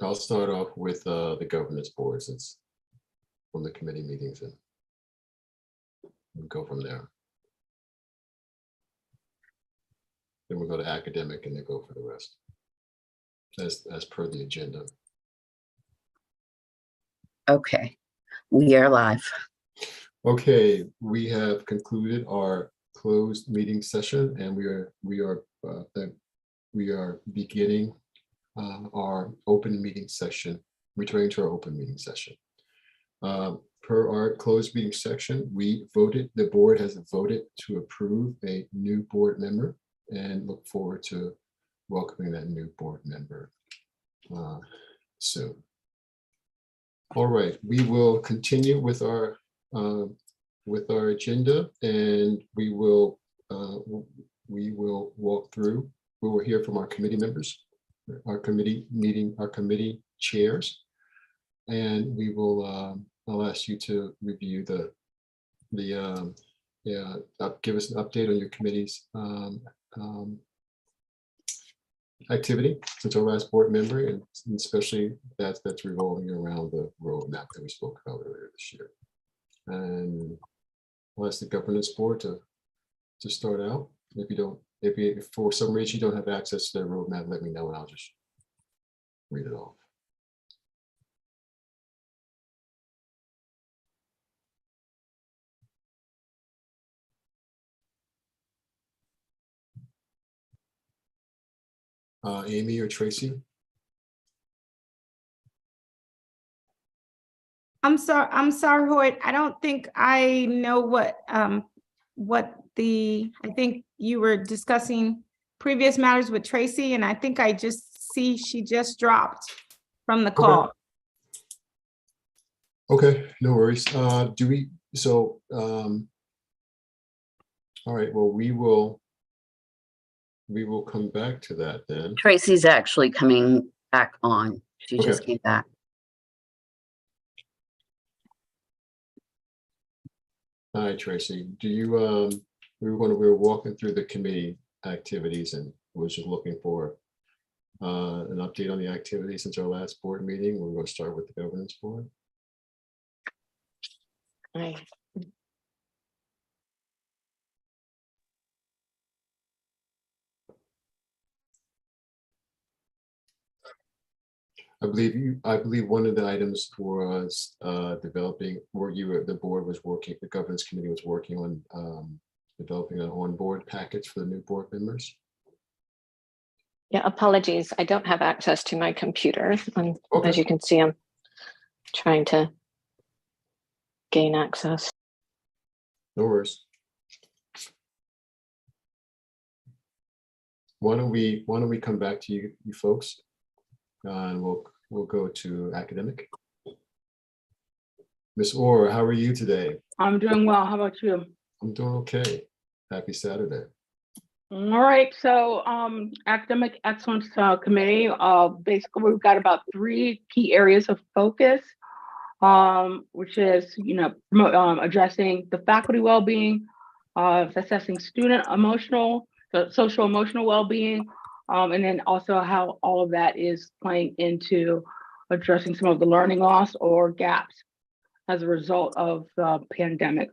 I'll start off with the governance board since from the committee meetings and we'll go from there. Then we'll go to academic and then go for the rest as per the agenda. Okay, we are live. Okay, we have concluded our closed meeting session and we are beginning our open meeting session, returning to our open meeting session. Per our closed meeting section, the board has voted to approve a new board member and look forward to welcoming that new board member soon. All right, we will continue with our agenda, and we will walk through. We will hear from our committee members, our committee chairs, and we will. I'll ask you to review give us an update on your committee's activity since our last board member, and especially that's revolving around the roadmap that we spoke about earlier this year. And I'll ask the governance board to start out. If for some reason you don't have access to their roadmap, let me know and I'll just read it off. Amy or Tracy? I'm sorry, Hoyt. I don't think I know what I think you were discussing previous matters with Tracy, and I think I just see she just dropped from the call. Okay, no worries. All right, well, we will come back to that then. Tracy's actually coming back on. She just came back. Hi, Tracy. Do you we were walking through the committee activities and was just looking for an update on the activity since our last board meeting. We're going to start with the governance board. Right. I believe one of the items was developing, the board was working, the governance committee was working on developing an onboard package for the new board members. Yeah, apologies. I don't have access to my computer. Okay. As you can see, I'm trying to gain access. No worries. Why don't we come back to you folks, and we'll go to academic. Miss Orr, how are you today? I'm doing well. How about you? I'm doing okay. Happy Saturday. All right. So Academic Excellence Committee, basically we've got about 3 key areas of focus, which is, addressing the faculty well-being, assessing student social emotional well-being, and then also how all of that is playing into addressing some of the learning loss or gaps as a result of the pandemic.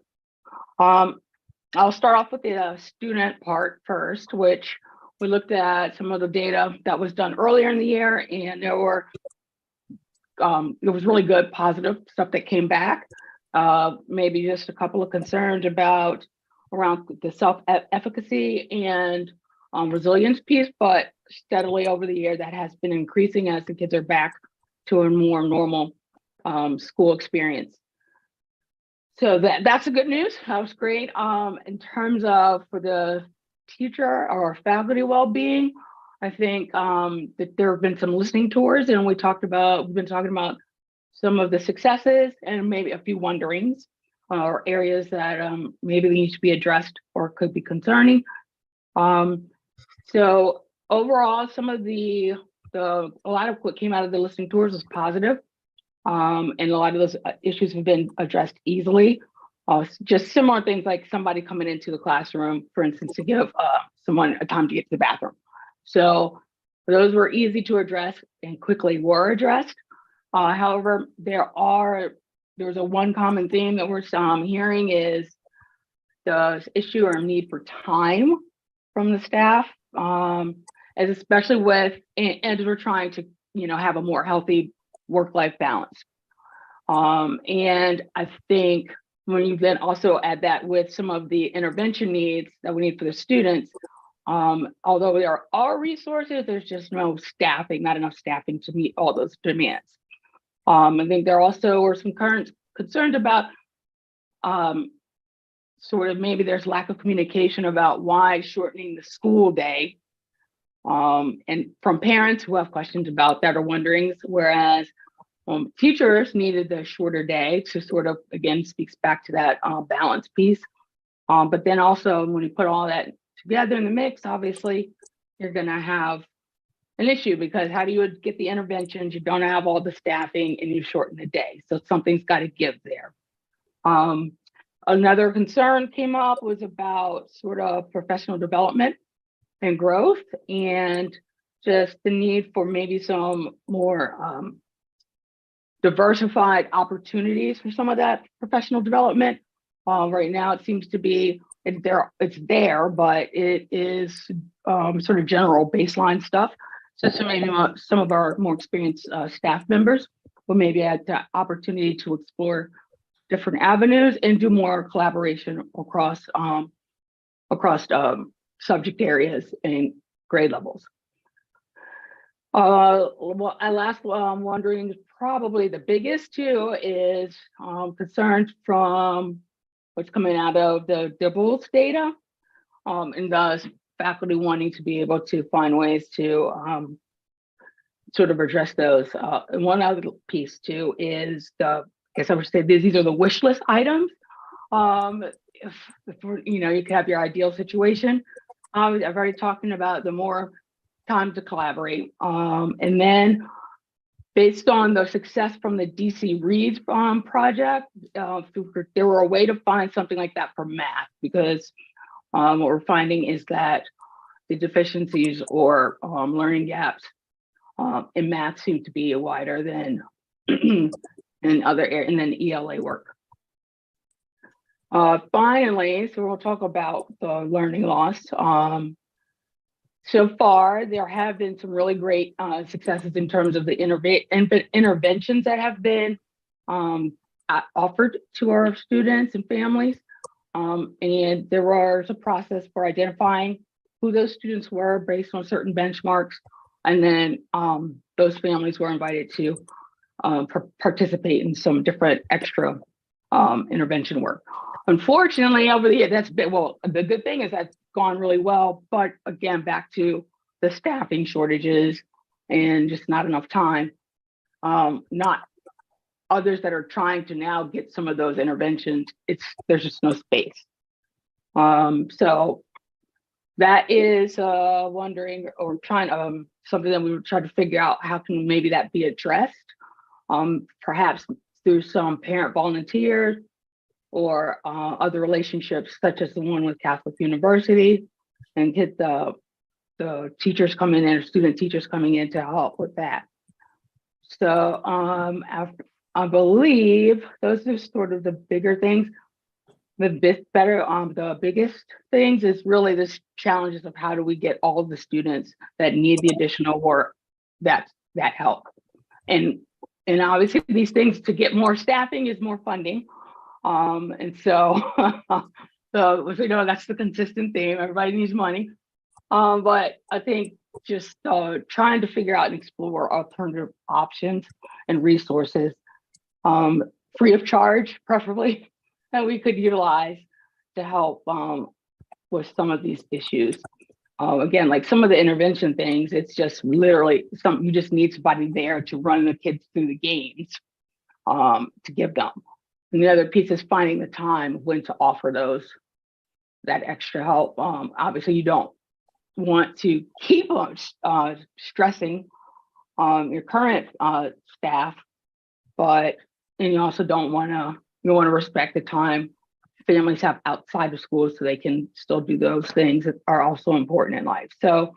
I'll start off with the student part first, which we looked at some of the data that was done earlier in the year, and there were it was really good, positive stuff that came back. Maybe just a couple of concerns around the self-efficacy and resilience piece, but steadily over the year that has been increasing as the kids are back to a more normal school experience. So that's the good news. That was great. In terms of for the teacher or faculty well-being, I think that there have been some listening tours, and we've been talking about some of the successes and maybe a few wonderings or areas that maybe need to be addressed or could be concerning. So overall, some of a lot of what came out of the listening tours was positive. And a lot of those issues have been addressed easily. Just similar things like somebody coming into the classroom, for instance, to give someone a time to get to the bathroom. So Those were easy to address and quickly were addressed. However, there's a one common theme that we're hearing is the issue or need for time from the staff, as especially as we're trying to, have a more healthy work-life balance. And I think when you then also add that with some of the intervention needs that we need for the students, although there are resources, there's just not enough staffing to meet all those demands. I think there also were some current concerns about sort of maybe there's lack of communication about why shortening the school day, and from parents who have questions about that or wonderings, whereas teachers needed the shorter day to sort of, again, speaks back to that balance piece. But then also when you put all that together in the mix, obviously you're gonna have an issue, because how do you get the interventions? You don't have all the staffing and you shorten the day. So something's got to give there. Another concern came up was about sort of professional development and growth, and just the need for maybe some more diversified opportunities for some of that professional development. Right now, it seems to be it's there, but it is sort of general baseline stuff. So maybe some of our more experienced staff members will maybe have the opportunity to explore different avenues and do more collaboration across subject areas and grade levels. Well, last I'm wondering, probably the biggest too is concerns from what's coming out of the DIBELS data, and thus faculty wanting to be able to find ways to sort of address those. And one other piece too is I guess I would say these are the wish list items. If you could have your ideal situation. I've already talking about the more time to collaborate. And then based on the success from the DC Reads project, there were a way to find something like that for math, because what we're finding is that the deficiencies or learning gaps in math seem to be wider than in other areas, and then ELA work. Finally, so we'll talk about the learning loss. So far, there have been some really great successes in terms of the interventions that have been offered to our students and families. And there was a process for identifying who those students were based on certain benchmarks. And then those families were invited to participate in some different extra intervention work. Unfortunately, over the year, the good thing is that's gone really well, but again, back to the staffing shortages and just not enough time. Not others that are trying to now get some of those interventions, there's just no space. So that is wondering or trying something that we would try to figure out, how can maybe that be addressed, perhaps through some parent volunteers or other relationships, such as the one with Catholic University, and get the teachers coming in, or student teachers coming in to help with that. So I believe those are sort of the bigger things. The biggest things is really this challenges of how do we get all of the students that need the additional work that help. And obviously these things, to get more staffing is more funding. And so, that's the consistent theme. Everybody needs money. But I think just trying to figure out and explore alternative options and resources, free of charge, preferably, that we could utilize to help with some of these issues. Again, like some of the intervention things, it's just literally you just need somebody there to run the kids through the games to give them. And the other piece is finding the time when to offer that extra help. Obviously, you don't want to keep stressing your current staff, and you also don't want to. You want to respect the time families have outside of school, so they can still do those things that are also important in life. So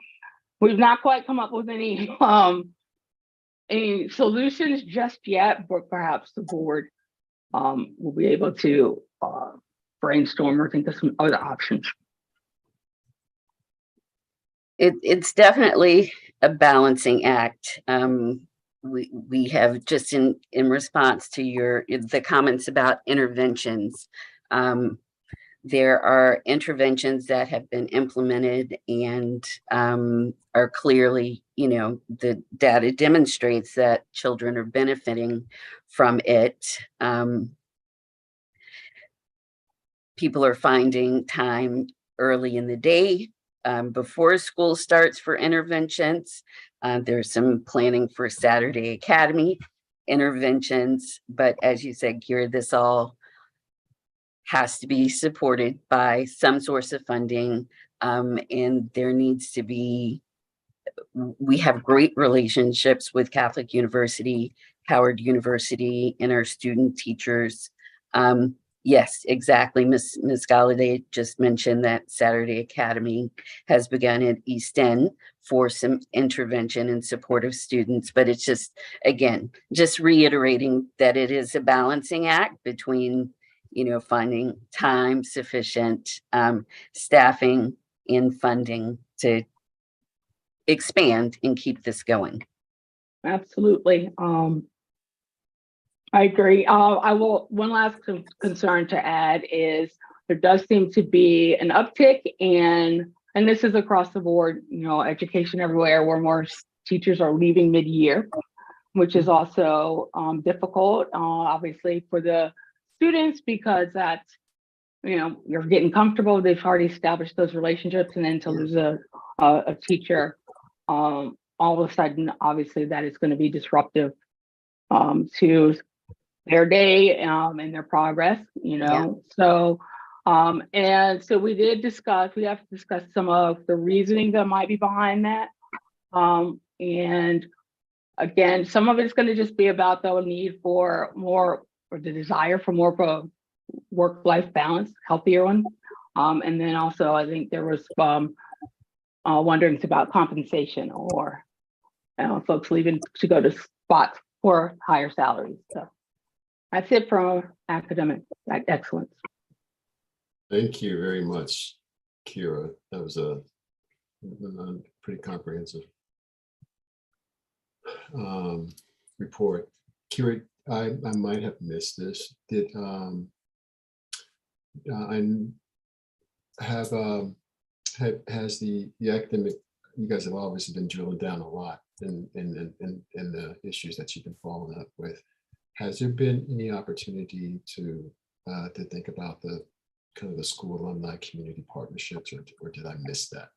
we've not quite come up with any solutions just yet, but perhaps the board will be able to brainstorm or think of some other options. It's definitely a balancing act. We have just in response to the comments about interventions. There are interventions that have been implemented and are clearly, the data demonstrates that children are benefiting from it. People are finding time early in the day before school starts for interventions. There's some planning for Saturday Academy interventions, but as you said, Kira, this all has to be supported by some source of funding, and there needs to be, we have great relationships with Catholic University, Howard University, and our student teachers. Yes, exactly. Ms. Galladay just mentioned that Saturday Academy has begun at East End for some intervention and support of students, but it's just, again, just reiterating that it is a balancing act between, finding time sufficient, staffing and funding to expand and keep this going. Absolutely. I agree. One last concern to add is there does seem to be an uptick and this is across the board, education everywhere, where more teachers are leaving mid-year, which is also difficult, obviously, for the students, because that's, you're getting comfortable. They've already established those relationships, and then to lose a teacher, all of a sudden, obviously, that is going to be disruptive to their day and their progress, So, and so we have to discuss some of the reasoning that might be behind that. And again, some of it's going to just be about the need for more, or the desire for more of a work-life balance, healthier one. And then also, I think there was wonderings about compensation or folks leaving to go to spots for higher salaries. So that's it for academic excellence. Thank you very much, Kira. That was a pretty comprehensive report. Kira, I might have missed this. Did has the academic, you guys have obviously been drilling down a lot in the issues that you've been following up with. Has there been any opportunity to think about the kind of the school alumni community partnerships, or did I miss that?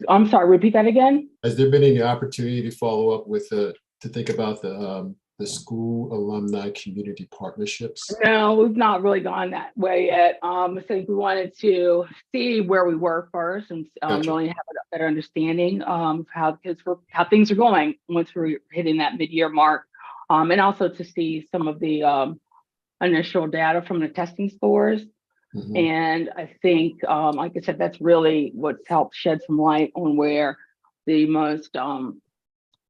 I'm sorry, repeat that again. Has there been any opportunity to follow up with to think about the school alumni community partnerships? No, we've not really gone that way yet. I think we wanted to see where we were first and Gotcha. really have a better understanding of how things are going once we're hitting that mid-year mark. And also to see some of the initial data from the testing scores. Mm-hmm. And I think, like I said, that's really what's helped shed some light on where the most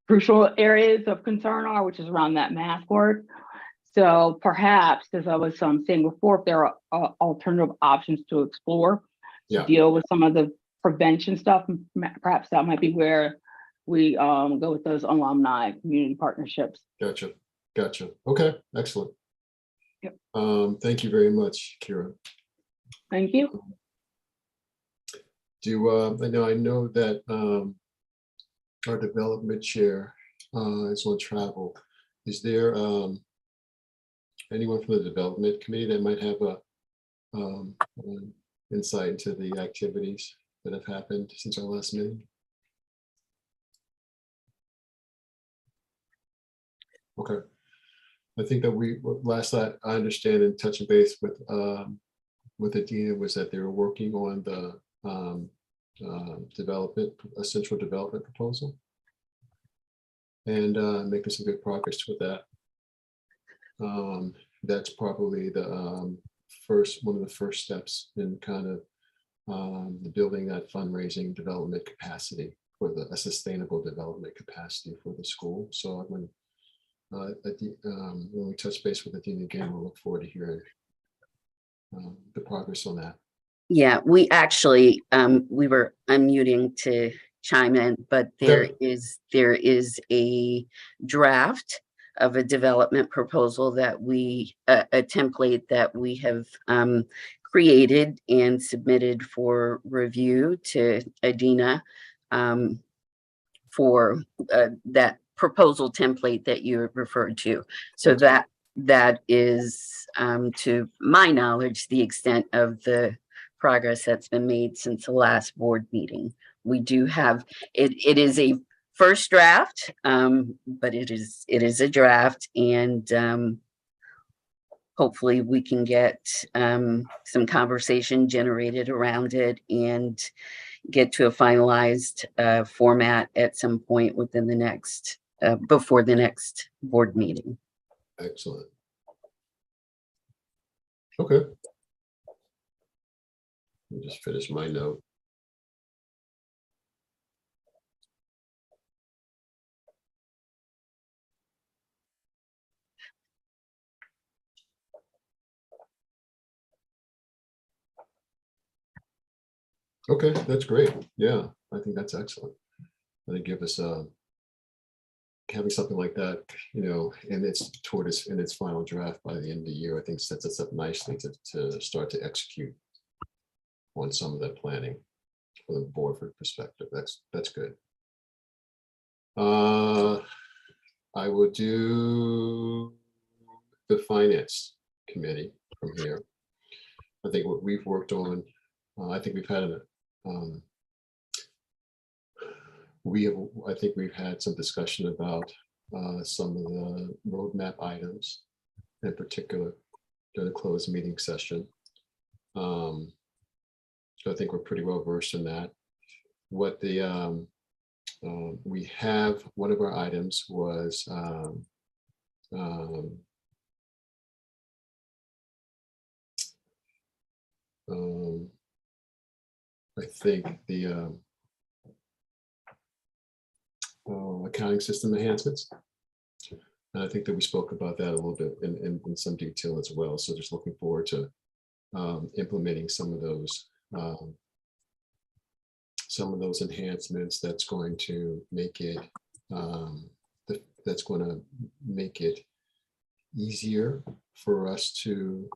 crucial areas of concern are, which is around that math work. So perhaps, as I was saying before, if there are alternative options to explore to deal with some of the prevention stuff, perhaps that might be where we go with those alumni community partnerships. Gotcha. Okay, excellent. Yep. Thank you very much, Kira. Thank you. I know that our development chair is on travel. Is there anyone from the development committee that might have a insight into the activities that have happened since our last meeting? Okay. I think that last I understand in touching base with Adina was that they were working on the a central development proposal, and making some good progress with that. That's probably the one of the first steps in kind of the building that fundraising development capacity for a sustainable development capacity for the school. So when we touch base with the dean again, we'll look forward to hearing the progress on that. Yeah, we actually, we were unmuting to chime in, but there is a draft of a development proposal that a template that we have created and submitted for review to Adina for that proposal template that you referred to. So Okay. that is, to my knowledge, the extent of the progress that's been made since the last board meeting. We do have, it is a first draft, but it is a draft, and hopefully we can get some conversation generated around it and get to a finalized format at some point within the next, before the next board meeting. Excellent. Okay. Let me just finish my note. Okay, that's great. Yeah, I think that's excellent. I think give us having something like that, and it's in its final draft by the end of the year, I think sets us up nicely to start to execute on some of that planning from the board perspective. That's good. I will do the finance committee from here. I think what we've worked on, I think we've had I think we've had some discussion about some of the roadmap items in particular during the closed meeting session. So I think we're pretty well versed in that. What the we have, one of our items was I think the accounting system enhancements. And I think that we spoke about that a little bit in some detail as well. So just looking forward to implementing some of those enhancements that's going to make it easier for us to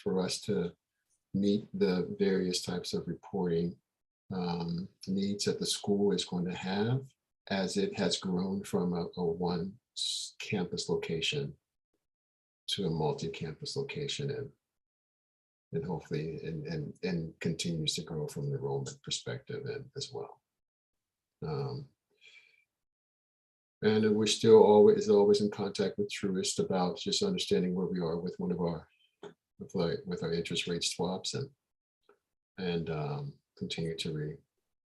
for us to meet the various types of reporting needs that the school is going to have as it has grown from a one campus location to a multi-campus location, and hopefully and continues to grow from the enrollment perspective as well. And we're still always in contact with Truist about just understanding where we are with one of our with our interest rate swaps, and continue to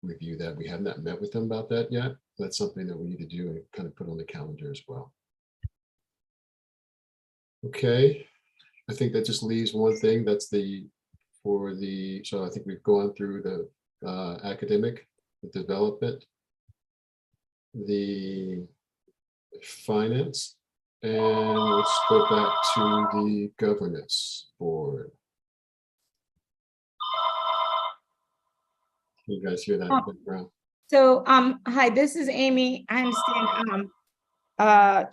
review that. We have not met with them about that yet. That's something that we need to do and kind of put on the calendar as well. Okay, I think that just leaves one thing. That's so I think we've gone through the academic, the development, the finance, and let's go back to the governance board. Can you guys hear that in the background? So, hi, this is Amy. I understand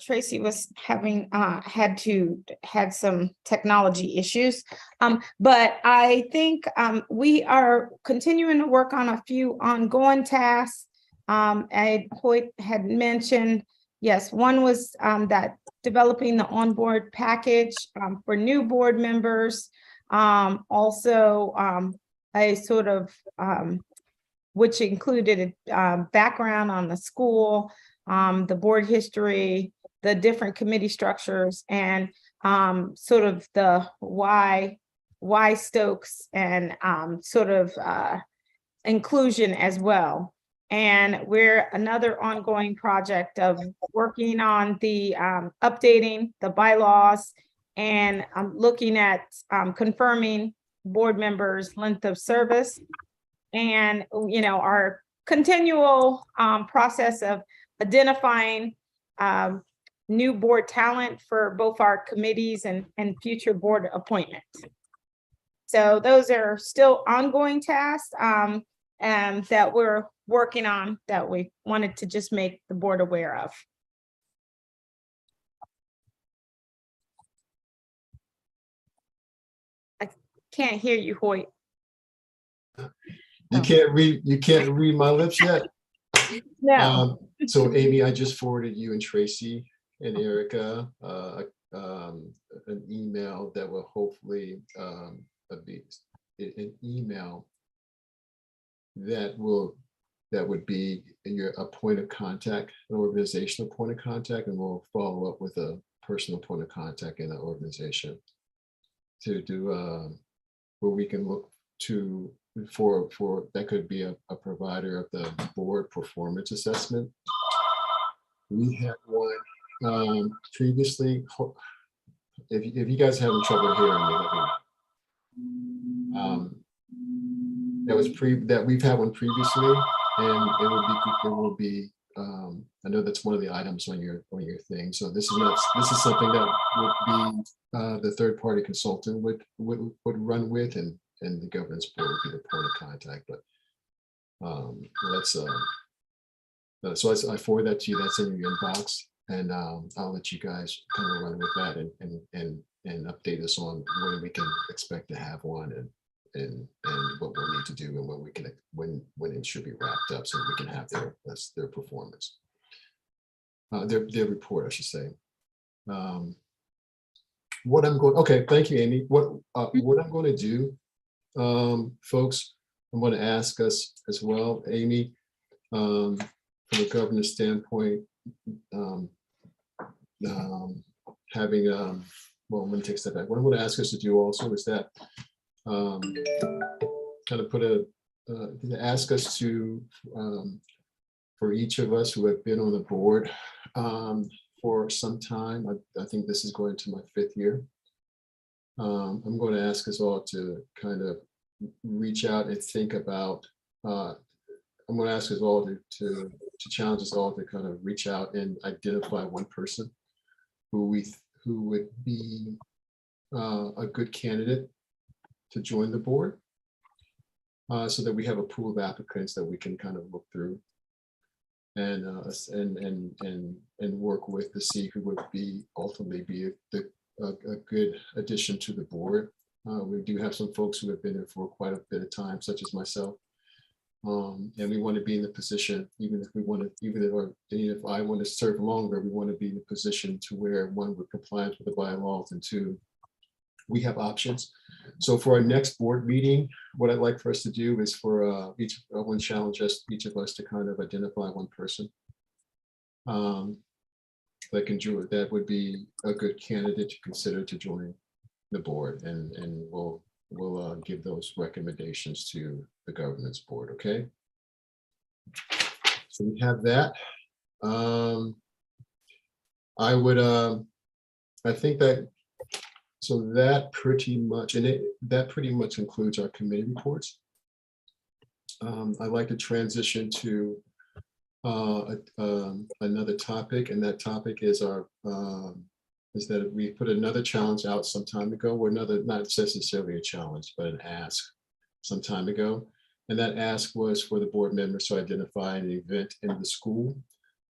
Tracy was having had some technology issues. But I think we are continuing to work on a few ongoing tasks. Hoyt had mentioned, yes, one was that developing the onboard package for new board members. Also, a sort of which included a background on the school, the board history, the different committee structures, and sort of the why Stokes, and sort of inclusion as well. And we're another ongoing project of working on the updating the bylaws And I'm looking at confirming board members' length of service and, our continual process of identifying new board talent for both our committees and future board appointments. So those are still ongoing tasks and that we're working on, that we wanted to just make the board aware of. I can't hear you, Hoyt. You can't read my lips yet. No. So Amy, I just forwarded you and Tracy and Erica an email that will hopefully be an email that would be your point of contact, an organizational point of contact, and we'll follow up with a personal point of contact in the organization to do where we can look to for that could be a provider of the board performance assessment. We had one previously. If you guys are having trouble hearing me, that we've had one previously, and it will be. I know that's one of the items on your thing. So this is something that would be the third party consultant would run with, and the governance board would be the point of contact. But so I forward that to you. That's in your inbox, and I'll let you guys kind of run with that and update us on when we can expect to have one, and what we'll need to do, and when we can when it should be wrapped up, so we can have their performance, their report, I should say. Okay, thank you, Amy. What I'm going to do, folks, I'm going to ask us as well, Amy, from a governance standpoint, having well, I'm going to take a step back. What I'm going to ask us to do also is that kind of put ask us to for each of us who have been on the board for some time. I think this is going to my 5th year. I'm going to ask us all to kind of reach out and think about. I'm going to ask us all to challenge us all to kind of reach out and identify one person who would be a good candidate to join the board, so that we have a pool of applicants that we can kind of look through and work with to see who would ultimately be a good addition to the board. We do have some folks who have been there for quite a bit of time, such as myself, and we want to be in the position, even if I want to serve longer, we want to be in a position to where, one, we're compliant with the bylaws, and two, we have options. So for our next board meeting, what I'd like for us to do is for each of us to kind of identify one person that would be a good candidate to consider to join the board, and we'll give those recommendations to the governance board. Okay, so we have that. I think that. So that pretty much includes our committee reports. I'd like to transition to another topic, and that topic is that we put another challenge out some time ago, or not necessarily a challenge, but an ask some time ago. And that ask was for the board members to identify an event in the school,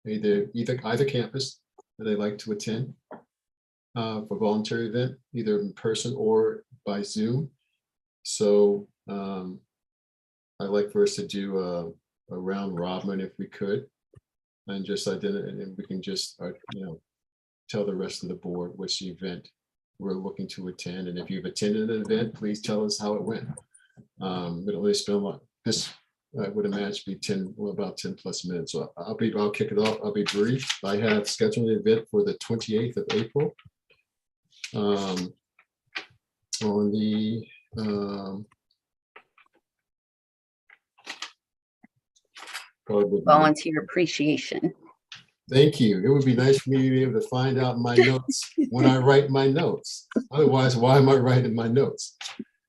either campus that they'd like to attend. For voluntary event, either in person or by Zoom. So I'd like for us to do a round robin if we could, and just identify, and we can just tell the rest of the board which event we're looking to attend. And if you've attended an event, please tell us how it went. But at least spend this, I would imagine, about 10 plus minutes. So I'll kick it off. I'll be brief. I have scheduled an event for the 28th of April. On the volunteer appreciation. Thank you. It would be nice for me to be able to find out my notes when I write my notes. Otherwise, why am I writing my notes?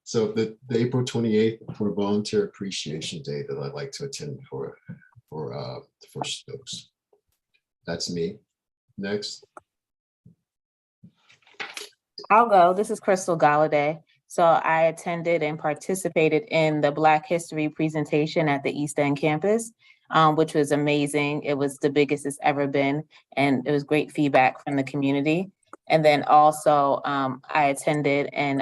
So the April 28th for Volunteer Appreciation Day that I'd like to attend for Stokes. That's me. Next. I'll go. This is Crystal Galladay. So I attended and participated in the Black History presentation at the East End campus, which was amazing. It was the biggest it's ever been, and it was great feedback from the community. And then also I attended and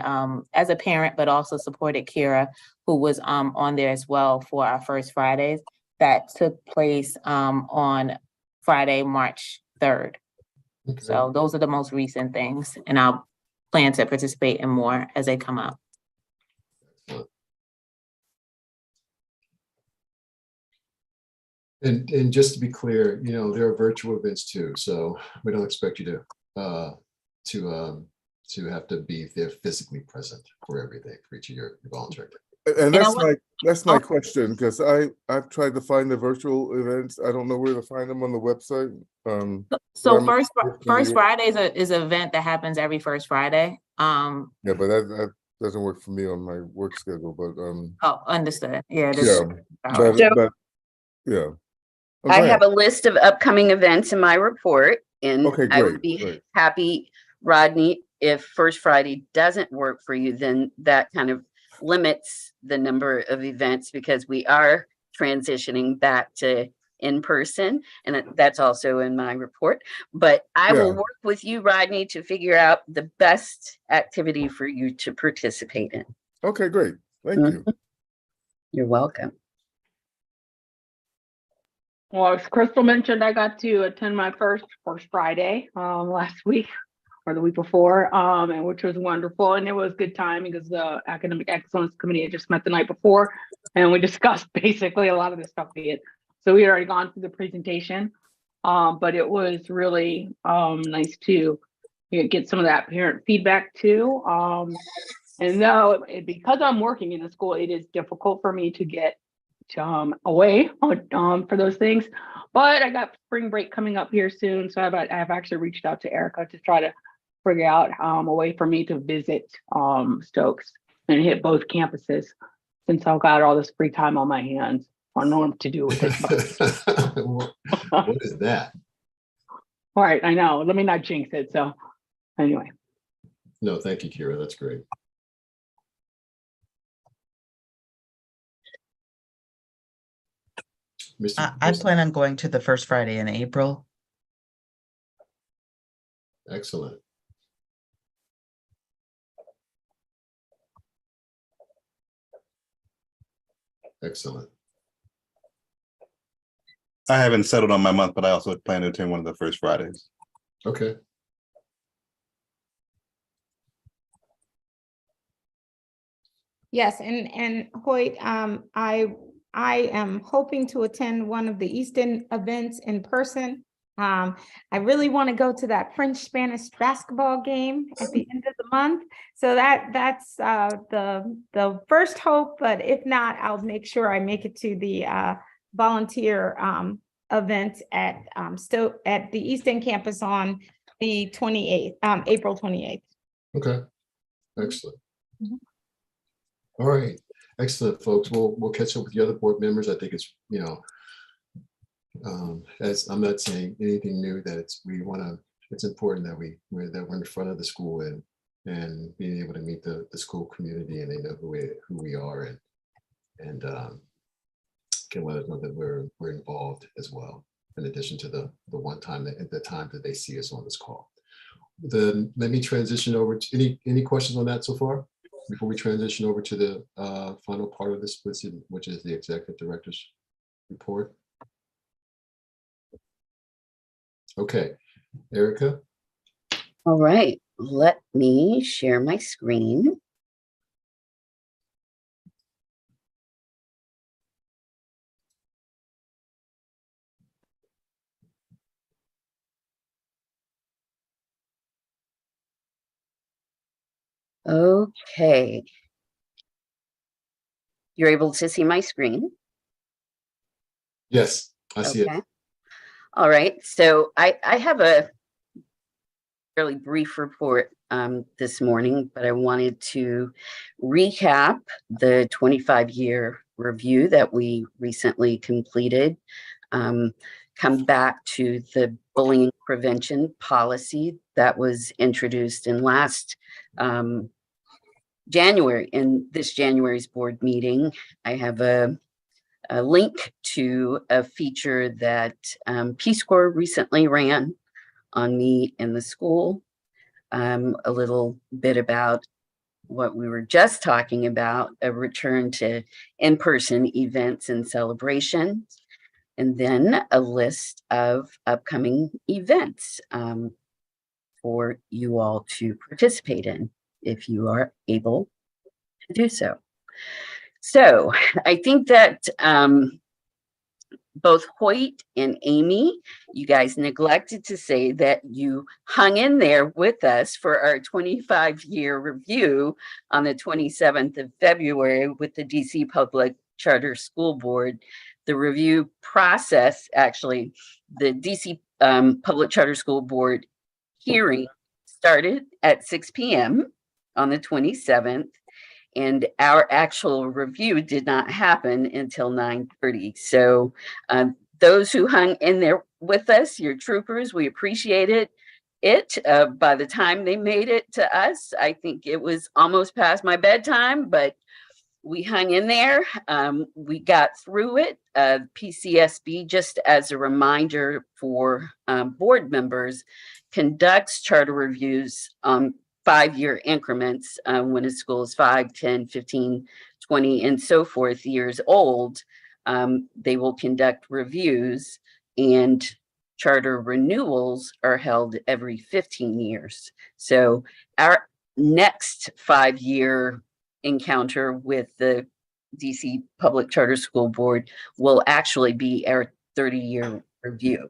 as a parent, but also supported Kira, who was on there as well for our First Fridays that took place on Friday, March 3rd. Okay. So those are the most recent things, and I'll plan to participate in more as they come up. And just to be clear, you know, there are virtual events too, so we don't expect you to have to be there physically present for everything for each of your volunteer activities. And that's my Oh. question, because I've tried to find the virtual events. I don't know where to find them on the website. So I'm First working in New York. Friday is an event that happens every first Friday. Yeah, but that doesn't work for me on my work schedule. But Oh, understood. Yeah, it is. yeah, but yeah. Oh, I go have ahead. a list of upcoming events in my report, and Okay, I would great, be great. happy, Rodney, if First Friday doesn't work for you, then that kind of limits the number of events because we are transitioning back to in person, and that's also in my report. But I will Yeah. work with you, Rodney, to figure out the best activity for you to participate in. Okay, great. Thank you. You're welcome. Well, as Crystal mentioned, I got to attend my first Friday last week or the week before, and which was wonderful. And it was good time because the Academic Excellence Committee had just met the night before, and we discussed basically a lot of the stuff we had. So we had already gone through the presentation, but it was really nice to get some of that parent feedback too. And though because I'm working in the school, it is difficult for me to get away for those things, but I got spring break coming up here soon, so I've actually reached out to Erica to try to figure out a way for me to visit Stokes and hit both campuses since I've got all this free time on my hands. I don't know what to do with it. What is that? All right, I know. Let me not jinx it. So anyway. No, thank you, Kira. That's great. I plan on going to the first Friday in April. Excellent. Excellent. I haven't settled on my month, but I also plan to attend one of the first Fridays. Okay. Yes, and Hoyt, I am hoping to attend one of the Easton events in person. I really want to go to that French-Spanish basketball game at the end of the month. So that's the first hope, but if not, I'll make sure I make it to the volunteer event at at the Easton campus on the 28th, April 28th. Okay. Excellent. Mhm. All right. Excellent, folks. We'll catch up with the other board members. I think it's, you know, as I'm not saying anything new, that it's important that we're in front of the school and being able to meet the school community, and they know who we are, and can let us know that we're involved as well, in addition to the one time the time that they see us on this call. Then let me transition over to any questions on that so far before we transition over to the final part of this, which is the executive director's report. Okay, Erica. All right, let me share my screen. Okay. You're able to see my screen? Yes, I see it. Okay. All right, so I have a fairly brief report this morning, but I wanted to recap the 25-year review that we recently completed, come back to the bullying prevention policy that was introduced in last January, in this January's board meeting. I have a link to a feature that Peace Corps recently ran on me in the school, a little bit about what we were just talking about, a return to in-person events and celebrations, and then a list of upcoming events for you all to participate in if you are able to do so. So I think that both Hoyt and Amy, you guys neglected to say that you hung in there with us for our 25-year review on the 27th of February with the DC Public Charter School Board. The review process, actually, the DC Public Charter School Board hearing started at 6 p.m. on the 27th. And our actual review did not happen until 9:30. So those who hung in there with us, your troopers, we appreciate it. By the time they made it to us, I think it was almost past my bedtime, but we hung in there. We got through it. PCSB, just as a reminder for board members, conducts charter reviews 5-year increments when a school is 5, 10, 15, 20, and so forth years old. They will conduct reviews, and charter renewals are held every 15 years. So our next 5-year encounter with the DC Public Charter School Board will actually be our 30-year review.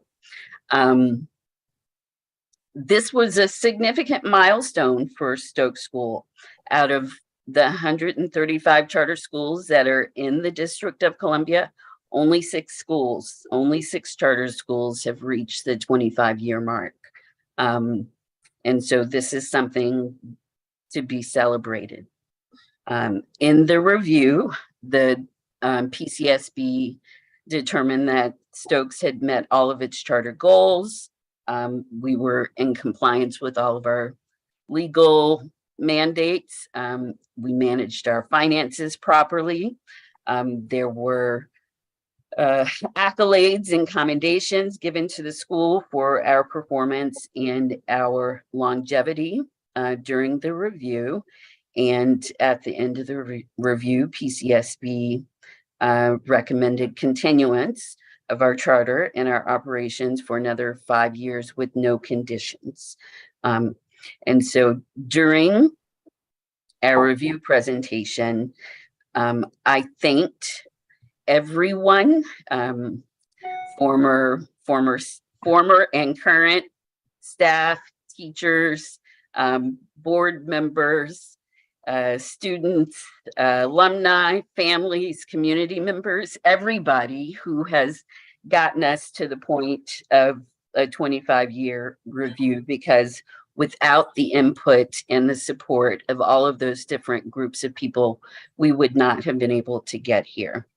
This was a significant milestone for Stokes School. Out of the 135 charter schools that are in the District of Columbia, only 6 charter schools have reached the 25-year mark. And so this is something to be celebrated. In the review, the PCSB determined that Stokes had met all of its charter goals. We were in compliance with all of our legal mandates. We managed our finances properly. There were accolades and commendations given to the school for our performance and our longevity during the review. And at the end of the review, PCSB recommended continuance of our charter and our operations for another 5 years with no conditions. And so during our review presentation, I thanked everyone, former and current staff, teachers, board members, students, alumni, families, community members, everybody who has gotten us to the point of a 25-year review, because without the input and the support of all of those different groups of people, we would not have been able to get here.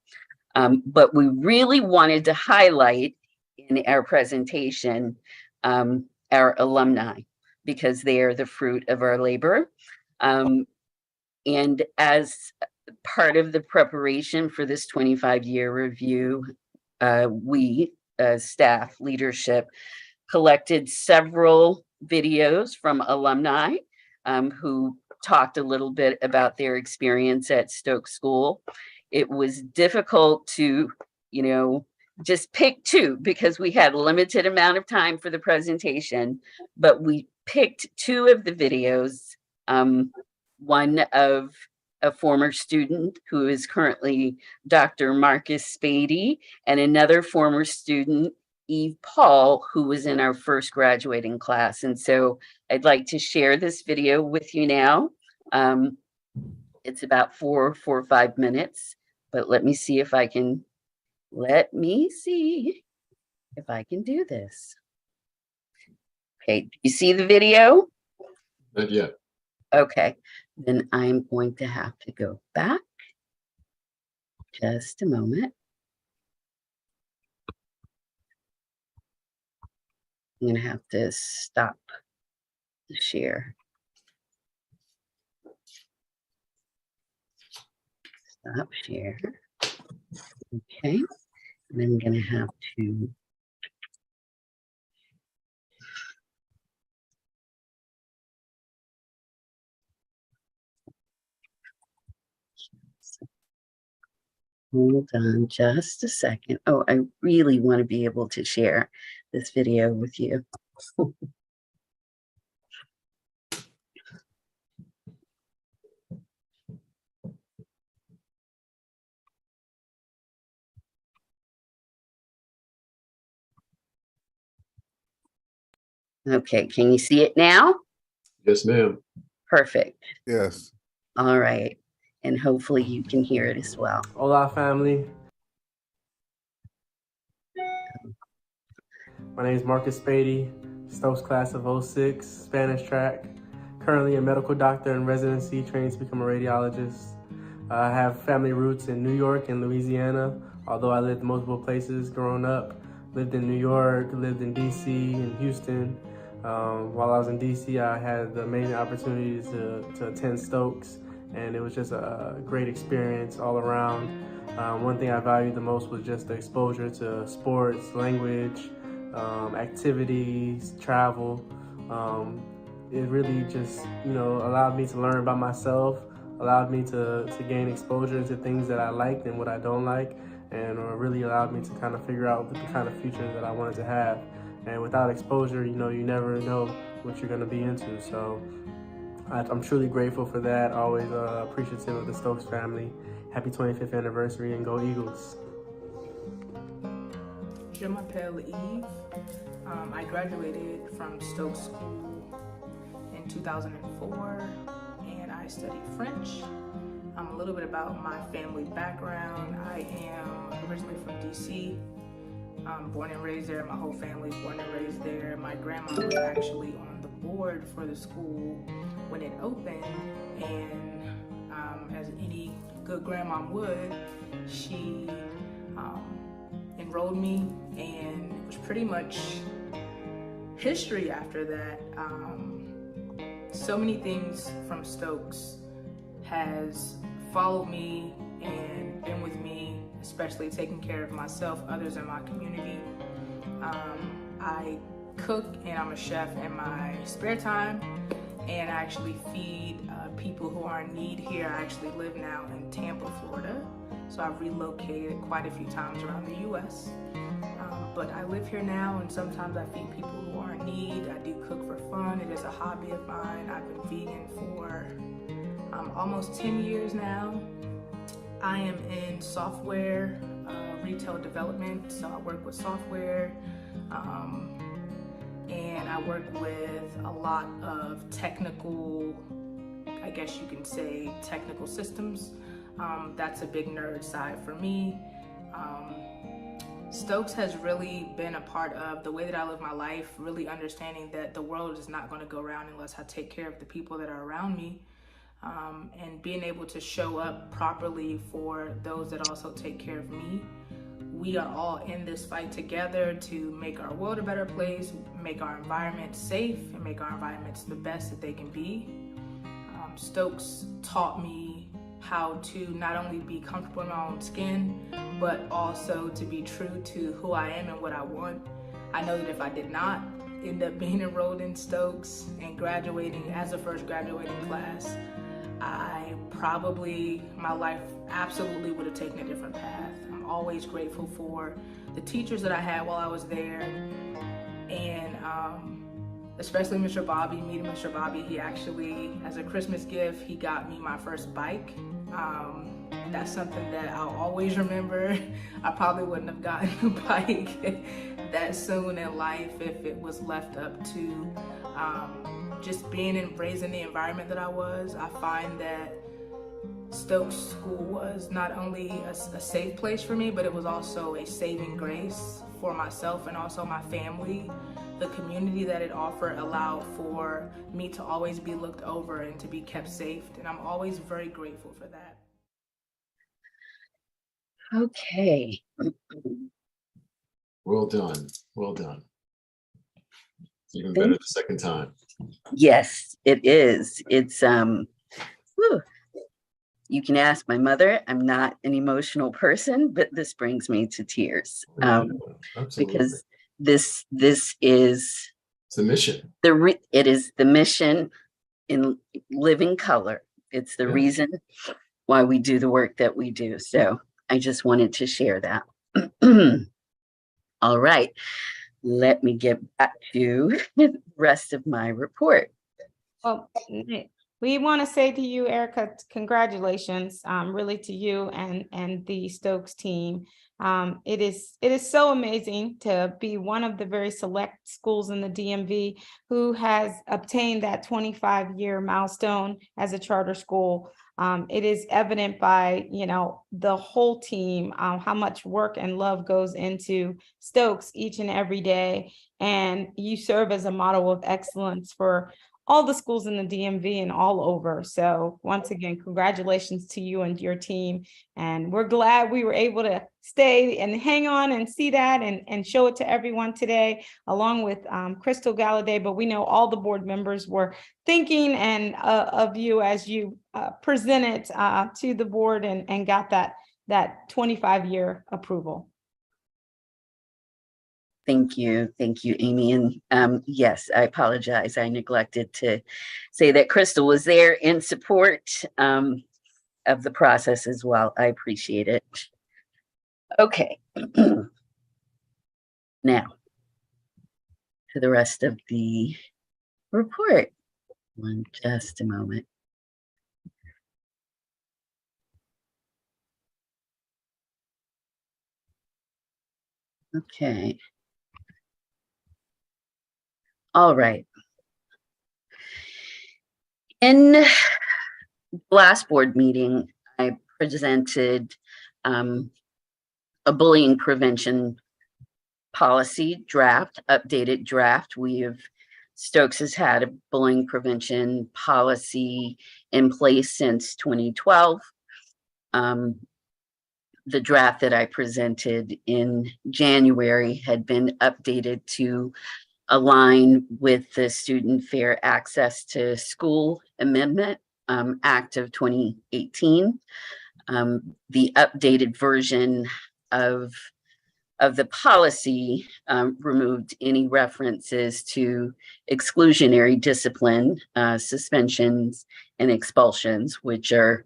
But we really wanted to highlight in our presentation our alumni, because they are the fruit of our labor. And as part of the preparation for this 25-year review, we, staff leadership, collected several videos from alumni who talked a little bit about their experience at Stokes School. It was difficult to, just pick 2 because we had a limited amount of time for the presentation, but we picked 2 of the videos. One of a former student who is currently Dr. Marcus Spady, and another former student, Eve Paul, who was in our first graduating class. And so I'd like to share this video with you now. It's about 4 or 5 minutes, but let me see if if I can do this. Okay, do you see the video? Not yet. Okay, then I'm going to have to go back. Just a moment. I'm gonna have to stop the share. Stop share. Okay, and I'm gonna have to hold on just a second. Oh, I really want to be able to share this video with you. Okay, can you see it now? Yes, ma'am. Perfect. Yes. All right. And hopefully you can hear it as well. Hola, family. My name is Marcus Spady, Stokes class of 06, Spanish track. Currently a medical doctor in residency, training to become a radiologist. I have family roots in New York and Louisiana, although I lived in multiple places growing up. Lived in New York, lived in DC and Houston. While I was in DC, I had the amazing opportunity to attend Stokes, and it was just a great experience all around. One thing I valued the most was just the exposure to sports, language, activities, travel. It really just, allowed me to learn about myself, allowed me to gain exposure to things that I liked and what I don't like, and really allowed me to kind of figure out the kind of future that I wanted to have. And without exposure, you never know what you're going to be into. So I'm truly grateful for that. Always appreciative of the Stokes family. Happy 25th anniversary and go Eagles. Je m'appelle Eve. I graduated from Stokes School in 2004 and I studied French. A little bit about my family background. I am originally from DC. Born and raised there. My whole family's born and raised there. My grandma was actually on the board for the school when it opened, and as any good grandma would, she enrolled me, and it was pretty much history after that. So many things from Stokes has followed me and been with me, especially taking care of myself, others in my community. I cook and I'm a chef in my spare time, and I actually feed people who are in need here. I actually live now in Tampa, Florida, so I've relocated quite a few times around the US. But I live here now, and sometimes I feed people who are in need. I do cook for fun. It is a hobby of mine. I've been vegan for almost 10 years now. I am in software retail development, so I work with software, and I work with a lot of technical, I guess you can say, technical systems. That's a big nerd side for me. Stokes has really been a part of the way that I live my life, really understanding that the world is not going to go around unless I take care of the people that are around me. And being able to show up properly for those that also take care of me. We are all in this fight together to make our world a better place, make our environment safe, and make our environments the best that they can be. Stokes taught me how to not only be comfortable in my own skin, but also to be true to who I am and what I want. I know that if I did not end up being enrolled in Stokes and graduating as the first graduating class, my life absolutely would have taken a different path. I'm always grateful for the teachers that I had while I was there, and especially Mr. Bobby. Meeting Mr. Bobby, he actually, as a Christmas gift, he got me my first bike. That's something that I'll always remember. I probably wouldn't have gotten a bike that soon in life if it was left up to just being and raising the environment that I was. I find that Stokes School was not only a safe place for me, but it was also a saving grace for myself and also my family. The community that it offered allowed for me to always be looked over and to be kept safe, and I'm always very grateful for that. Okay. Well done. Well done. Even better the second time. Yes, it is. It's whew. You can ask my mother. I'm not an emotional person, but this brings me to tears. Absolutely. Because this is It's a mission. it is the mission in living color. It's the Yeah. reason why we do the work that we do. So I just wanted to share that. All right, let me get back to the rest of my report. Well, we want to say to you, Erica, congratulations, really to you and the Stokes team. It is so amazing to be one of the very select schools in the DMV who has obtained that 25-year milestone as a charter school. It is evident by, the whole team, how much work and love goes into Stokes each and every day. And you serve as a model of excellence for all the schools in the DMV and all over. So once again, congratulations to you and your team. And we're glad we were able to stay and hang on and see that and show it to everyone today, along with Crystal Galladay. But we know all the board members were thinking of you as you presented to the board and got that 25-year approval. Thank you, Amy. And yes, I apologize. I neglected to say that Crystal was there in support of the process as well. I appreciate it. Okay. Now, to the rest of the report. Just a moment. Okay. All right. In the last board meeting, I presented a bullying prevention policy draft, updated draft. Stokes has had a bullying prevention policy in place since 2012. The draft that I presented in January had been updated to align with the Student Fair Access to School Amendment Act of 2018. The updated version of the policy removed any references to exclusionary discipline, suspensions, and expulsions, which are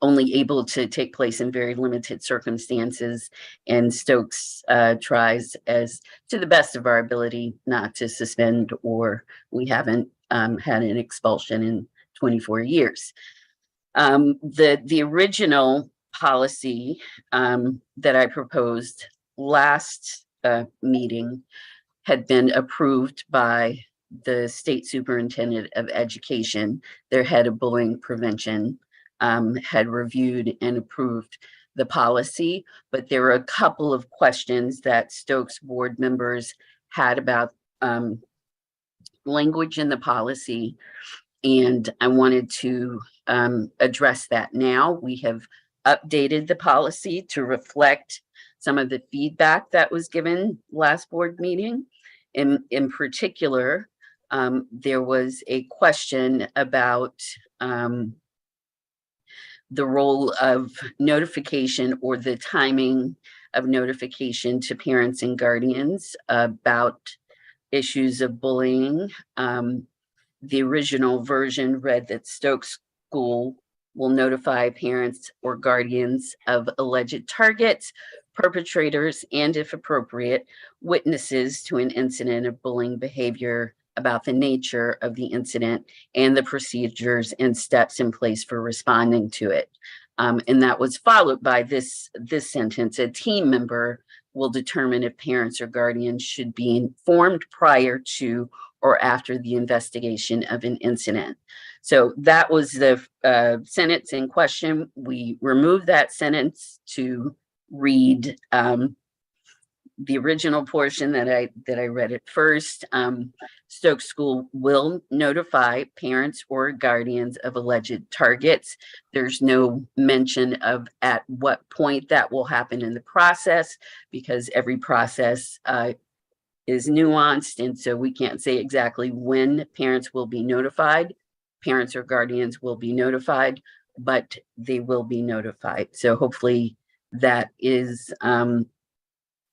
only able to take place in very limited circumstances. And Stokes tries, as to the best of our ability, not to suspend, or we haven't had an expulsion in 24 years. The original policy that I proposed last meeting had been approved by the state superintendent of education. Their head of bullying prevention had reviewed and approved the policy, but there were a couple of questions that Stokes board members had about language in the policy, and I wanted to address that now. We have updated the policy to reflect some of the feedback that was given last board meeting. In particular, there was a question about the role of notification or the timing of notification to parents and guardians about issues of bullying. The original version read that Stokes School will notify parents or guardians of alleged targets, perpetrators, and, if appropriate, witnesses to an incident of bullying behavior about the nature of the incident and the procedures and steps in place for responding to it. And that was followed by this sentence: a team member will determine if parents or guardians should be informed prior to or after the investigation of an incident. So that was the sentence in question. We removed that sentence to read the original portion that I read at first, Stokes School will notify parents or guardians of alleged targets. There's no mention of at what point that will happen in the process, because every process is nuanced, and so we can't say exactly when parents will be notified. Parents or guardians will be notified, but they will be notified. So hopefully that is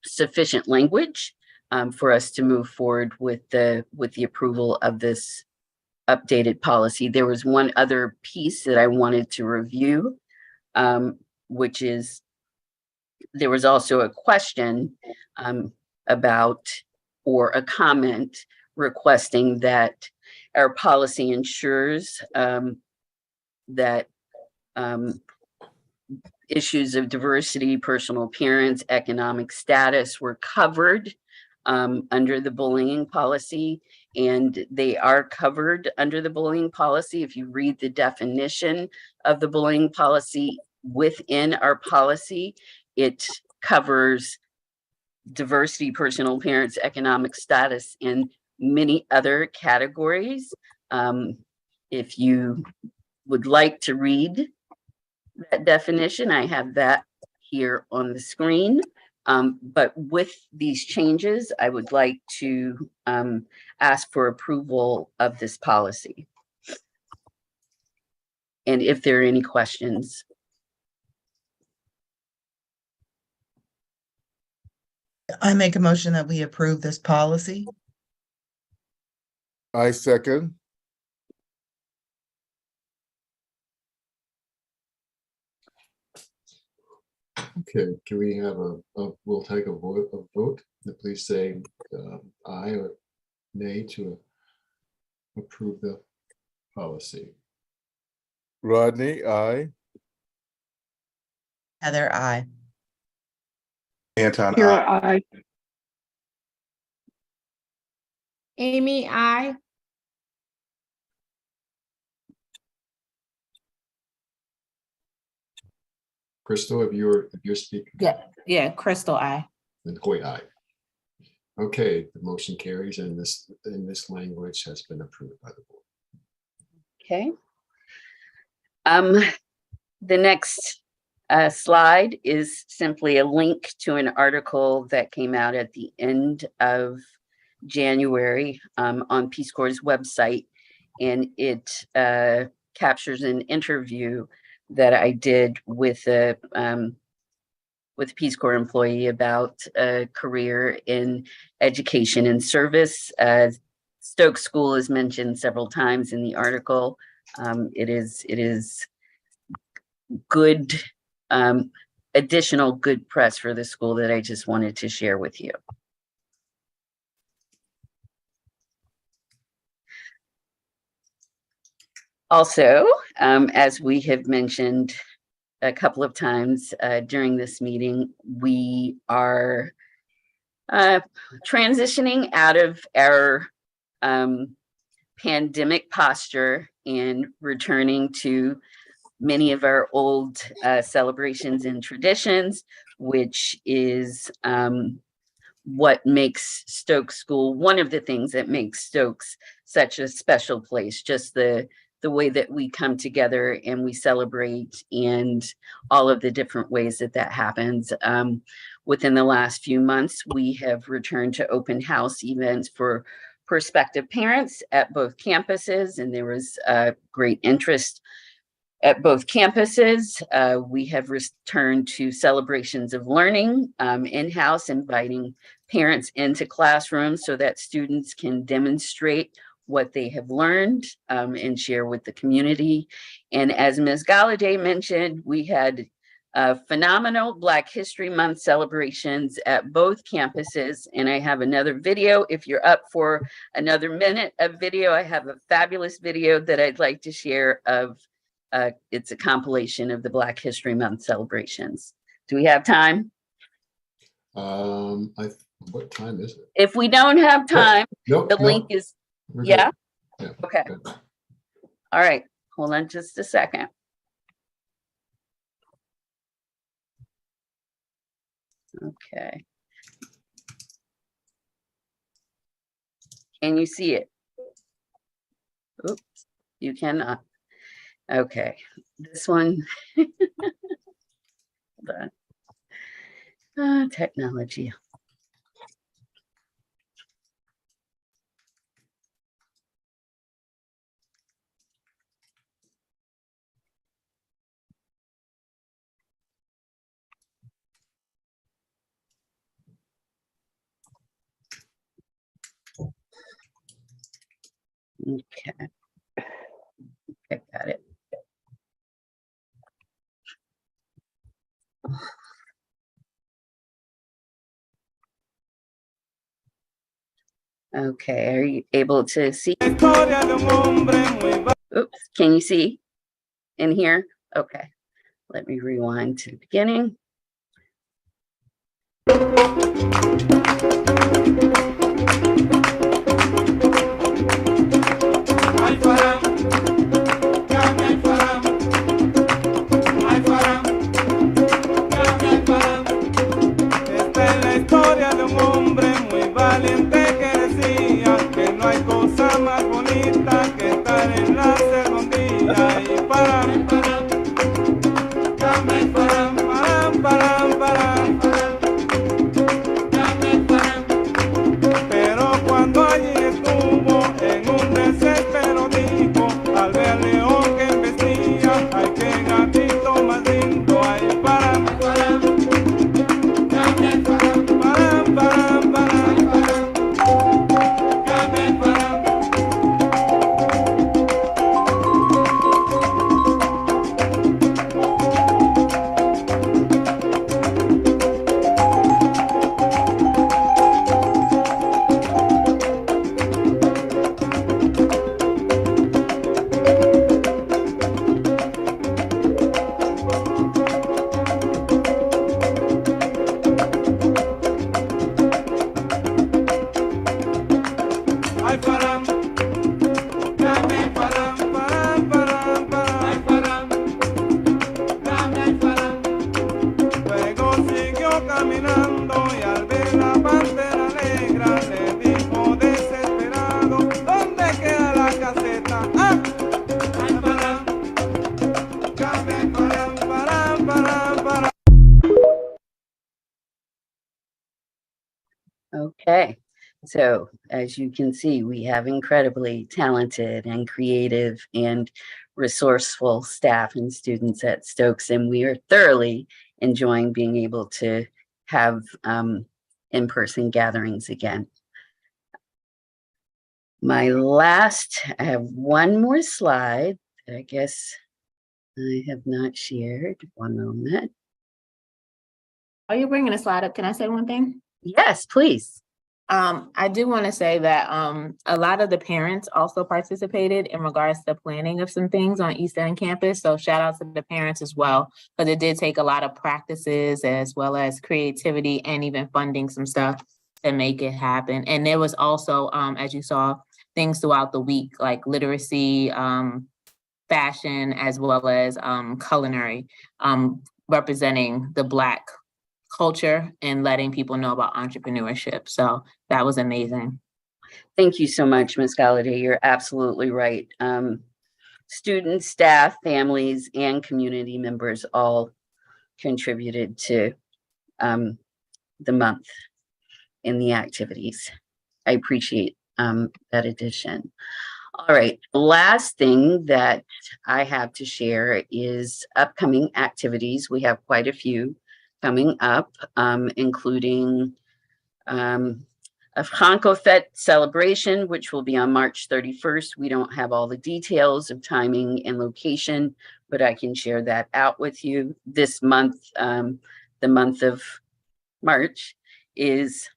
sufficient language for us to move forward with the approval of this updated policy. There was one other piece that I wanted to review, which is there was also a question about, or a comment requesting that our policy ensures that issues of diversity, personal appearance, economic status were covered under the bullying policy, and they are covered under the bullying policy. If you read the definition of the bullying policy within our policy, it covers diversity, personal appearance, economic status, and many other categories. If you would like to read that definition, I have that here on the screen. But with these changes, I would like to ask for approval of this policy. And if there are any questions. I make a motion that we approve this policy. I second. Okay, can we have we'll take a vote, please say aye or nay to approve the policy. Rodney, aye. Heather, I. Anton, Here, aye. I, Amy, I. Crystal, if you're speaking. Yeah, Crystal, I. Then Hoy, aye. Okay, the motion carries, and this language has been approved by the board. Okay. The next slide is simply a link to an article that came out at the end of January on Peace Corps' website, and it captures an interview that I did with a Peace Corps employee about a career in education and service. Stokes School is mentioned several times in the article. It is good, additional good press for the school that I just wanted to share with you. Also, as we have mentioned a couple of times during this meeting, we are transitioning out of our pandemic posture and returning to many of our old celebrations and traditions, which is what makes Stokes School, one of the things that makes Stokes such a special place, just the way that we come together and we celebrate, and all of the different ways that happens. Within the last few months, we have returned to open house events for prospective parents at both campuses, and there was great interest at both campuses. We have returned to celebrations of learning in-house, inviting parents into classrooms so that students can demonstrate what they have learned and share with the community. And as Ms. Galladay mentioned, we had phenomenal Black History Month celebrations at both campuses. And I have another video. If you're up for another minute of video, I have a fabulous video that I'd like to share of, it's a compilation of the Black History Month celebrations. Do we have time? What time is it? If we don't have time, the link is, yeah? Okay. Good. All right, hold on just a second. Okay. Can you see it? Oops, you cannot. Okay, this one. Hold on. Technology. Okay. Okay, got it. Okay, are you able to see? Oops, can you see in here? Okay, let me rewind to the beginning. Okay, so as you can see, we have incredibly talented and creative and resourceful staff and students at Stokes, and we are thoroughly enjoying being able to have in-person gatherings again. I have one more slide that I guess I have not shared. One moment. Are you bringing a slide up? Can I say one thing? Yes, please. I do want to say that a lot of the parents also participated in regards to planning of some things on East End campus. So shout out to the parents as well, because it did take a lot of practices as well as creativity and even funding some stuff to make it happen. And there was also, as you saw, things throughout the week like literacy, fashion, as well as culinary, representing the Black culture and letting people know about entrepreneurship. So that was amazing. Thank you so much, Ms. Galladay. You're absolutely right. Students, staff, families, and community members all contributed to the month in the activities. I appreciate that addition. All right, the last thing that I have to share is upcoming activities. We have quite a few coming up, including a Franco Fête celebration, which will be on March 31st. We don't have all the details of timing and location, but I can share that out with you. This month, the month of March, is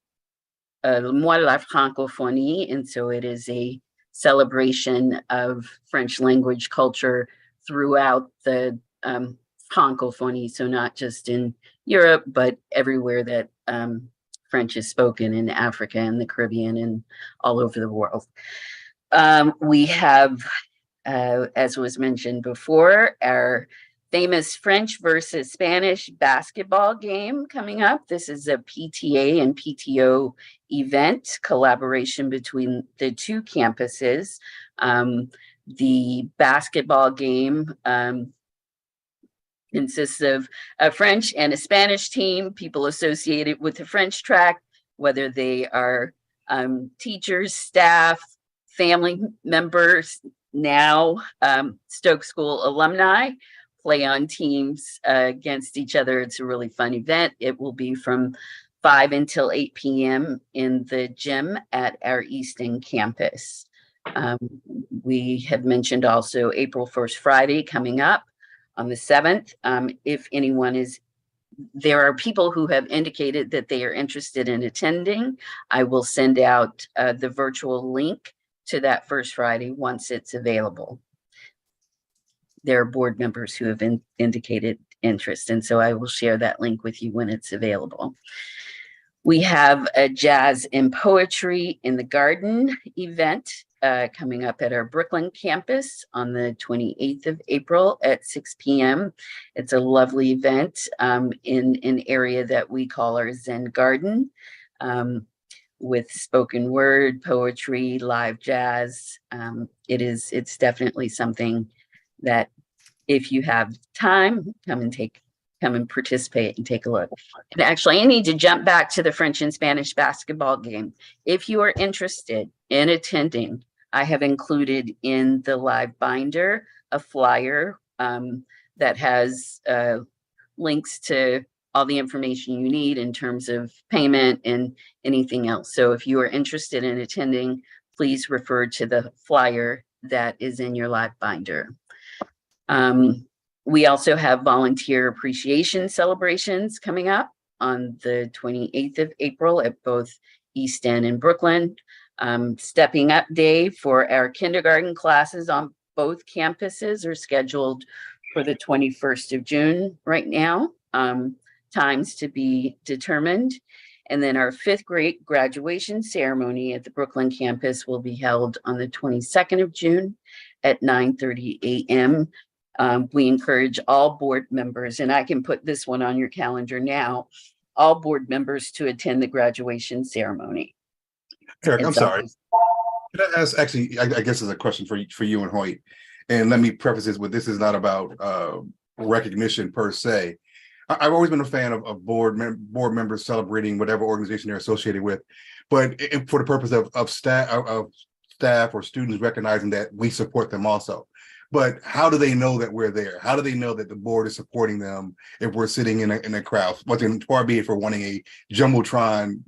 Le Mois de la Francophonie, and so it is a celebration of French language culture throughout the Francophonie, so not just in Europe, but everywhere that French is spoken in Africa and the Caribbean and all over the world. We have, as was mentioned before, our famous French versus Spanish basketball game coming up. This is a PTA and PTO event collaboration between the two campuses. The basketball game consists of a French and a Spanish team, people associated with the French track, whether they are teachers, staff, family members, now Stokes School alumni play on teams against each other. It's a really fun event. It will be from 5 until 8 p.m. in the gym at our Easton campus. We have mentioned also April 1st, Friday coming up on the 7th. If anyone is, there are people who have indicated that they are interested in attending. I will send out the virtual link to that first Friday once it's available. There are board members who have indicated interest, and so I will share that link with you when it's available. We have a Jazz and Poetry in the Garden event coming up at our Brooklyn campus on the 28th of April at 6 p.m. It's a lovely event in an area that we call our Zen Garden, with spoken word, poetry, live jazz. It's definitely something that if you have time, come and participate and take a look. And actually, I need to jump back to the French and Spanish basketball game. If you are interested in attending, I have included in the live binder a flyer that has links to all the information you need in terms of payment and anything else. So if you are interested in attending, please refer to the flyer that is in your live binder. We also have volunteer appreciation celebrations coming up on the 28th of April at both East End and Brooklyn. Stepping Up Day for our kindergarten classes on both campuses are scheduled for the 21st of June right now. Times to be determined. And then our 5th grade graduation ceremony at the Brooklyn campus will be held on the 22nd of June at 9:30 a.m. We encourage all board members, and I can put this one on your calendar now, all board members to attend the graduation ceremony. Eric, I'm sorry. Can I ask, actually, I guess it's a question for you and Hoyt. And let me preface this with, this is not about recognition per se. I've always been a fan of board members celebrating whatever organization they're associated with, but for the purpose of staff or students recognizing that we support them also. But how do they know that we're there? How do they know that the board is supporting them if we're sitting in a crowd? Once again, far be it for wanting a jumbotron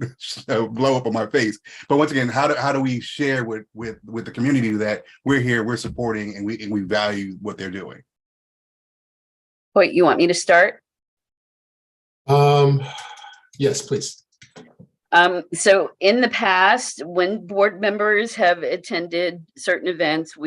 blow up on my face. But once again, how do we share with the community that we're here, we're supporting, and we value what they're doing? Wait, you want me to start? Yes, please. So in the past, when board members have attended certain events,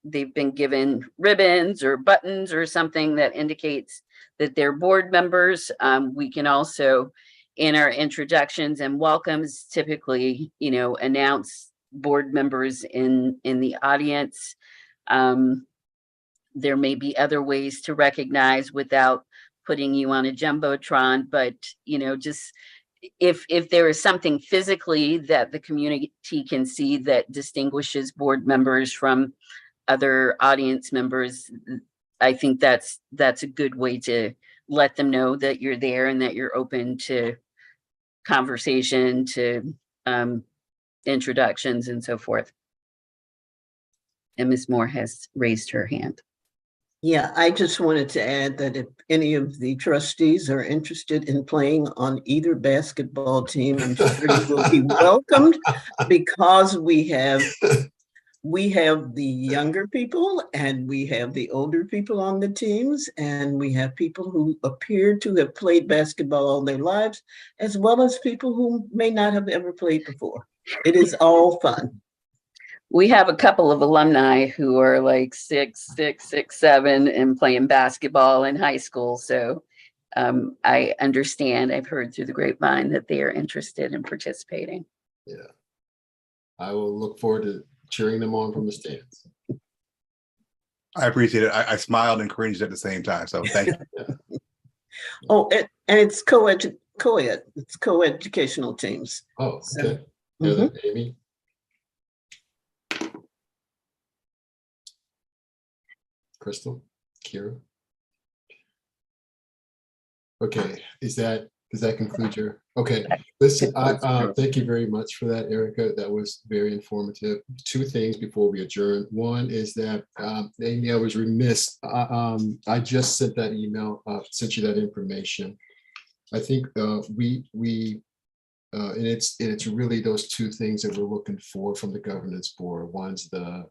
they've been given ribbons or buttons or something that indicates that they're board members. We can also, in our introductions and welcomes, typically, announce board members in the audience. There may be other ways to recognize without putting you on a jumbotron, but just if there is something physically that the community can see that distinguishes board members from other audience members, I think that's a good way to let them know that you're there and that you're open to conversation, to introductions and so forth. And Ms. Moore has raised her hand. Yeah, I just wanted to add that if any of the trustees are interested in playing on either basketball team, I'm sure you will be welcomed, because we have the younger people and we have the older people on the teams, and we have people who appear to have played basketball all their lives, as well as people who may not have ever played before. It is all fun. We have a couple of alumni who are like 6'6", 6'7", and playing basketball in high school. So I understand, I've heard through the grapevine that they are interested in participating. Yeah. I will look forward to cheering them on from the stands. I appreciate it. I smiled and cringed at the same time. So thank you. Oh, and it's it's co-educational teams. Oh, So, okay. Heather, Amy? Crystal? Kira? Okay, does that conclude your, okay, listen, thank you very much for that, Erica. That was very informative. Two things before we adjourn. One is that, Amy, I was remiss. I just sent that email, sent you that information. I think and it's really those two things that we're looking for from the governance board. One's the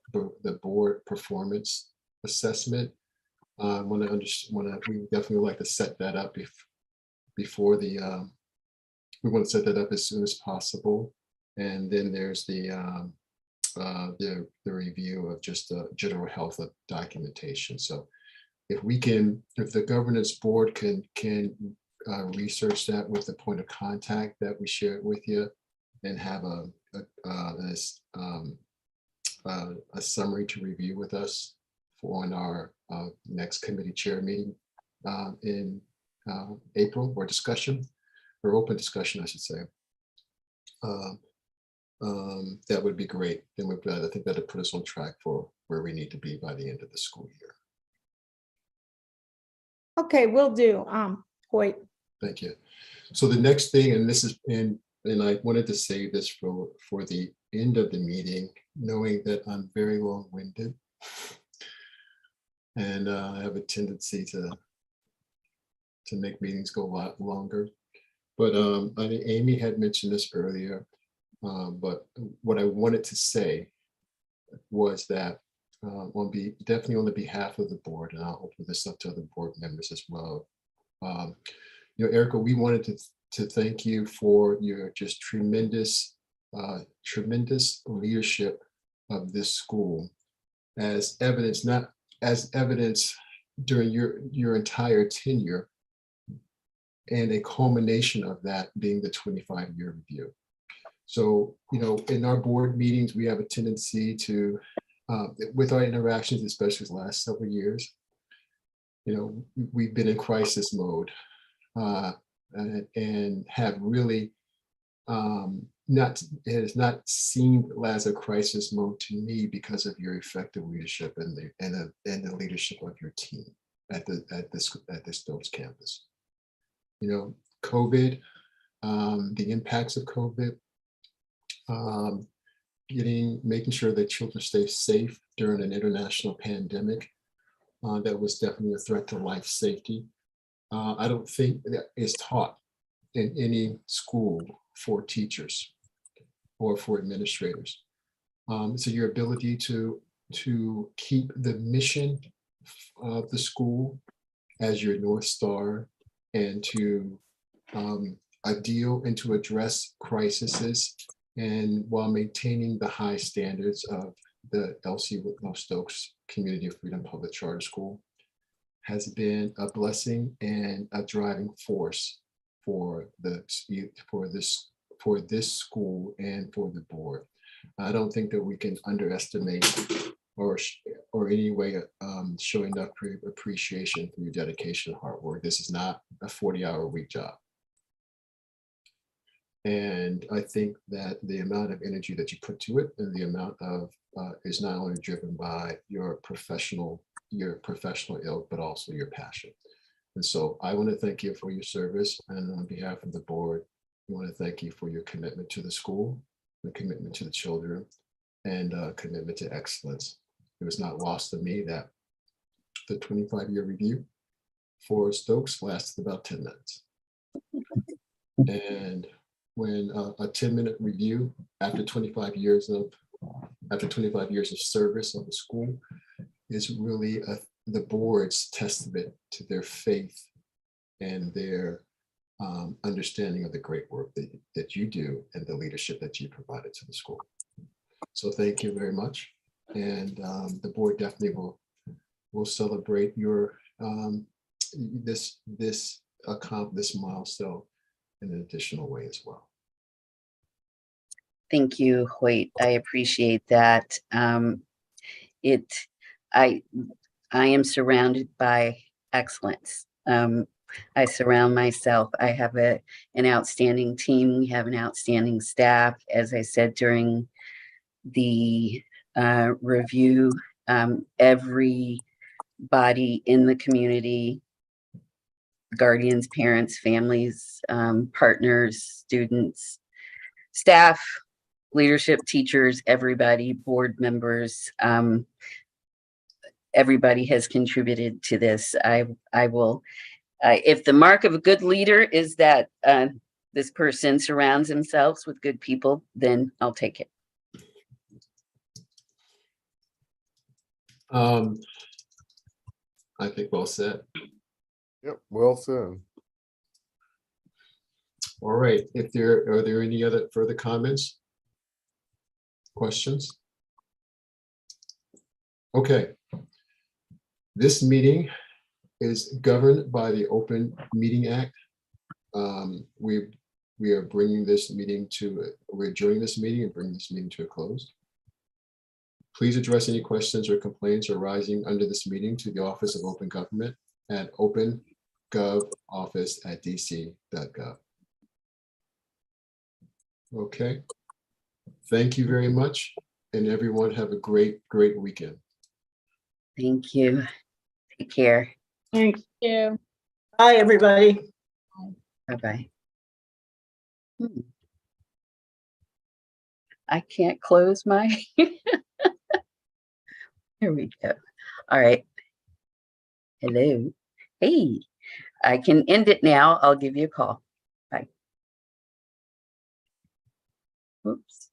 board performance assessment. We definitely would like to set that up before the, we want to set that up as soon as possible. And then there's the review of just the general health of documentation. So if the governance board can research that with the point of contact that we shared with you and have a summary to review with us on our next committee chair meeting in April, or open discussion, I should say. That would be great. Then I think that'll put us on track for where we need to be by the end of the school year. Okay, will do. Hoyt. Thank you. So the next thing, and this is, and I wanted to say this for the end of the meeting, knowing that I'm very long-winded, and I have a tendency to make meetings go a lot longer. But I think Amy had mentioned this earlier, but what I wanted to say was that definitely on the behalf of the board, and I'll open this up to other board members as well. Erica, we wanted to thank you for your just tremendous leadership of this school, as evidence, not as evidence during your entire tenure, and a culmination of that being the 25-year review. So, in our board meetings, we have a tendency to, with our interactions, especially the last several years, we've been in crisis mode and have really it has not seemed as a crisis mode to me because of your effective leadership and the leadership of your team at the Stokes campus. COVID, the impacts of COVID, making sure that children stay safe during an international pandemic that was definitely a threat to life safety. I don't think that is taught in any school for teachers or for administrators. So your ability to keep the mission of the school as your North Star, and to deal and to address crises, and while maintaining the high standards of the LC Whitlow Stokes Community of Freedom Public Charter School, has been a blessing and a driving force for this school and for the board. I don't think that we can underestimate or any way show enough appreciation for your dedication and hard work. This is not a 40-hour-a-week job. And I think that the amount of energy that you put to it, and the amount of is not only driven by your professional ilk, but also your passion. And so I want to thank you for your service, and on behalf of the board, I want to thank you for your commitment to the school, the commitment to the children, and commitment to excellence. It was not lost to me that the 25-year review for Stokes lasted about 10 minutes. And when a 10-minute review after 25 years of service of the school is really the board's testament to their faith and their understanding of the great work that you do and the leadership that you provided to the school. So thank you very much. And the board definitely will celebrate your this milestone in an additional way as well. Thank you, Hoyt. I appreciate that. I am surrounded by excellence. I surround myself. I have an outstanding team. We have an outstanding staff. As I said during the review, everybody in the community, guardians, parents, families, partners, students, staff, leadership, teachers, everybody, board members, everybody has contributed to this. I will, if the mark of a good leader is that this person surrounds themselves with good people, then I'll take it. I think well said. Yep, well said. All right, are there any other further comments? Questions? Okay. This meeting is governed by the Open Meeting Act. We are bringing this meeting we're adjourning this meeting and bringing this meeting to a close. Please address any questions or complaints arising under this meeting to the Office of Open Government at opengovoffice@dc.gov. Okay. Thank you very much. And everyone have a great weekend. Thank you. Take care. Thanks. Yeah. Bye, everybody. Bye-bye. I can't close my, here we go. All right. Hello. Hey, I can end it now. I'll give you a call. Bye. Oops.